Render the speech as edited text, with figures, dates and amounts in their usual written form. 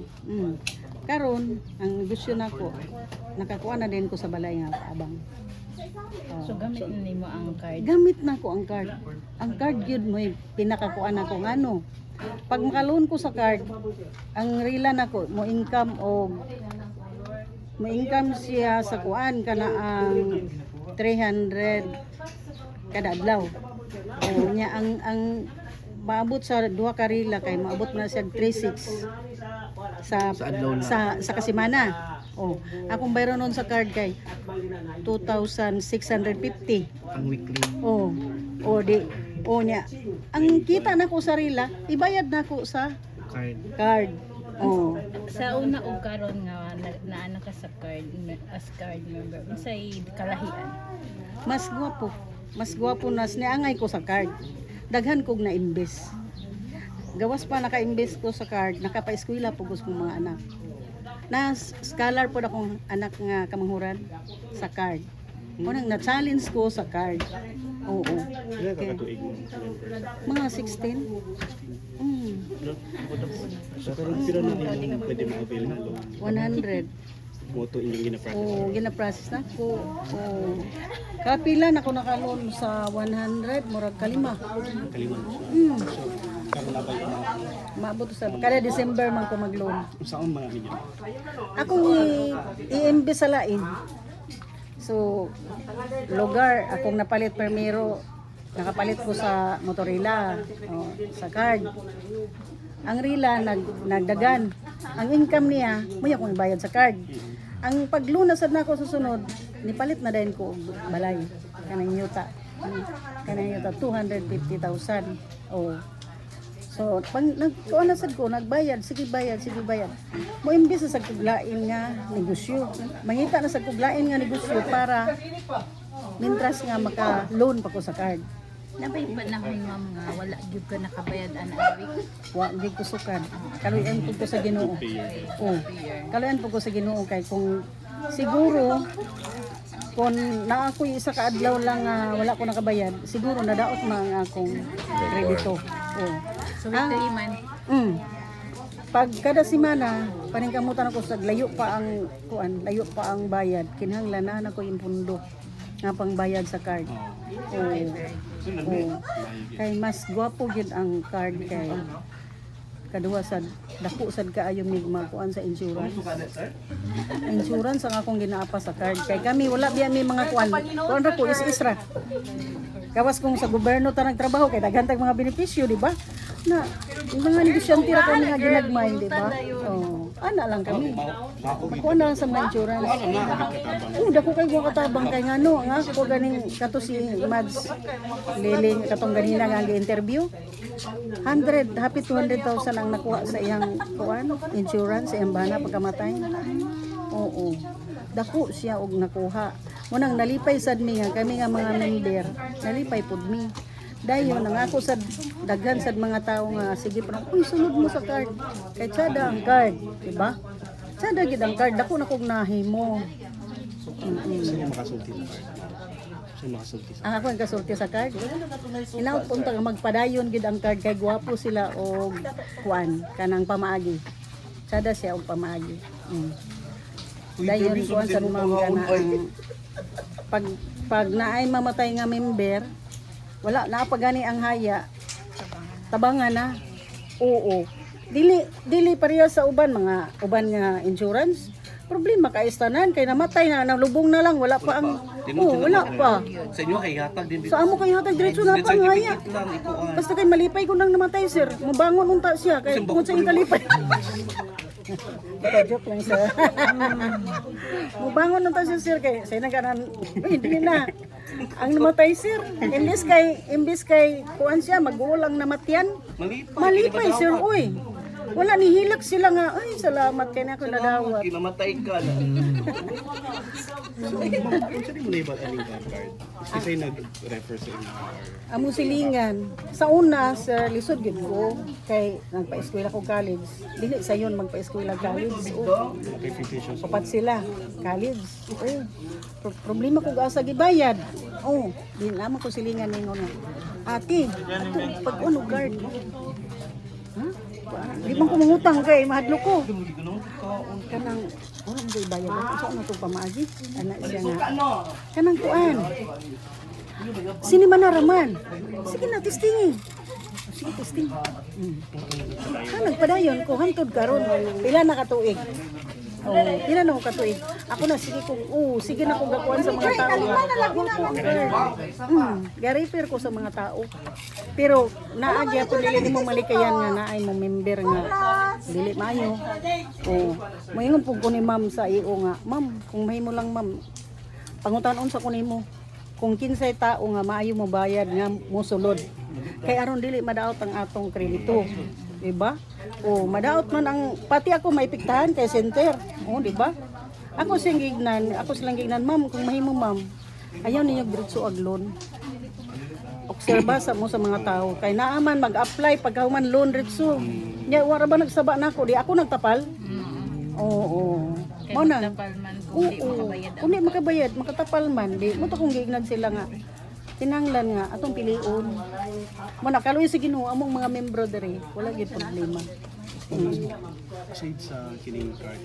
negosyo. Karon ang negosyo nako nakakuha na din ko sa balay nga abang. So gamit nimo ang card. Gamit na ko ang card. Ang card yun mo pinakakuha na ko ngano. Pag makaloan ko sa card, ang rila nako mo income siya sa kuan kana ang 300 kada adlaw. O nya ang maabot sa duha ka rila kay maabot na siya 3.6 sa adlaw na. sa kasimana. Oh, akong bayro noon sa card kay 2,650. Ang weekly. Oh. O di nya. Ang kita nako sa rila, ibayad nako sa card. Oh. Sa una og karon nga naana ka sa card as card member. Unsay kalahian? Mas gwapo. Mas gwapo nas niangay ko sa card. Daghan kog na imbes. Gawas pa naka-imbes ko sa card, nakapa-eskwela po ko mga anak. Na scholar po akong anak nga kamanghuran sa card. Unang na-challenge ko sa card. Oo. Kaya Okay. kakatuig mo. Mga 16. So karon pira na yung pwede mo avail na loan. 100. Moto inyong gina-practice. Oo, gina-process na ko. Oo. Kapila na ko nakaloan sa 100, murag kalima. Kaliman. Karon na ba yung Maabot sa kada December man ko mag-loan. saan mga medyo? Akong i-imbes sa lain. So, lugar, akong napalit permero, nakapalit ko sa Motorila, sa card. Ang rila, nagdagan. Ang income niya, may akong ibayad sa card. Ang paglunasad na ako susunod, nipalit na din ko og balay. Kanang yuta. Kanang yuta, 250,000. Oh. So, pag nagkuanasad ko, nagbayad, sige bayad. Mo imbis na sa kuglain nga negosyo. Mangita na sa kuglain nga negosyo para mintras nga maka-loan pa ko sa card. Nabay panahon ma'am nga wala gyud ka nakabayad ana week. Wa di ko sukan. Kaluyan po ko sa Ginoo. Oh. Kaluyan po ko sa Ginoo kay kung siguro kung na ako isa ka adlaw lang wala ko nakabayad, siguro nadaot man akong kredito. Oh. So weekly man. Pag kada semana paningkamutan ako sa layo pa ang layo pa ang bayad, kinahanglan na ako yung pundo nga pangbayad sa card. Oh. Kay mas gwapo gyud ang card kay kaduha sad dako sad kaayo mig makuan sa insurance. Insurance ang akong ginaapa sa card kay kami wala biya mi mga kuan ra ko is ra. Kawas kung sa gobyerno ta nagtrabaho kay daghan tag mga benepisyo, di ba? Na yung mga negosyante ra kami nga ginagmay, di ba? Oh, ana lang kami. Makuha na lang sa mga insurance. Dako kay mga katabang kay ngano nga ako ganing kato si Mads Liling katong ganina nga gi-interview. 100 happy 200,000 ang nakuha sa iyang kuan insurance sa iyang bana pagkamatay. Oo. Dako siya og nakuha. Munang nalipay sad mi nga kami nga mga member, nalipay pud mi. Dayon nangako sad daghan sad mga tawo nga sige pa uy sunod mo sa card. Kay tsada ang card, di ba? Tsada gid ang card dako na kog nahimo. Sino makasulti sa card? Sino makasulti sa Ang ako ang kasulti sa card. Inaot punta nga magpadayon gid ang card kay gwapo sila og kuan kanang pamaagi. Tsada siya og pamaagi. Dayon kuan sa mga gana pag naay mamatay nga member, wala na pa gani ang haya. Tabangan na. Oo. Dili pareha sa uban nga insurance. Problema kay istanan kay namatay na nalubong na lang wala pa ang wala pa. Sa inyo kay hatag din dito. Sa amo kay hatag diretso na pa ang haya. Basta kay malipay ko nang namatay sir, mabangon unta siya kay tungod sa kalipay. Joke lang sir. Mabangon unta siya sir kay say naganan hindi na. Ang namatay sir, imbis kay kuan siya magulang namatyan. Malipay sir oy. Wala ni hilak sila nga, ay salamat kay nako nadawat. Kinamatay ka na. Unsa di mo na ibang aning card? Kasi nag-refer sa inyo. Amo silingan. Sa una sa lisod gid ko kay nagpa-eskwela ko college. Dili sayon magpa-eskwela college. Papat sila college. Problema ko asa gibayad. Di naman ko silingan ningon. Ate, ato pag ano guard. Ha? Di man ko mangutang kay mahadlok ko. Kanang wala mo bayad ako sa ano to pamaagi. Ana siya nga. Kanang kuan. Sini man na raman. Sige na testing. Sige testing. Nagpadayon ko hangtod karon. Pila na katuig. Oh, pila na ko katuig. Ako na sige ko. Sige na ko gakuan sa mga tao. Ga-refer ko sa mga tao. Pero naagya po nila ni mo malikayan nga naay mo member nga dili maayo. Oh, moingon pug ko ni ma'am sa iyo nga, ma'am, kung mahimo lang ma'am, pangutan-on sa ko nimo. Kung kinsay tao nga maayo mo bayad nga mosulod. Kay aron dili madaot ang atong kredito. Diba? O madaot man ang pati ako maipiktahan kay center. O diba? Ako silang gignan, ma'am, kung mahimo ma'am, ayaw ninyo diretso ag loan. Obserba sa mo sa mga tao kay naaman mag-apply pagkahuman loan diretso. Nya wala ba nagsaba nako, di ako nagtapal. Oo. Mo na. Tapal man kung di makabayad. Kung di makabayad, makatapal man, di mo to kung gignan sila nga. Tinanglan nga atong piliun. Mo na kaluoy sa Ginoo among mga membro diri, wala gyud problema. Shade sa kining card.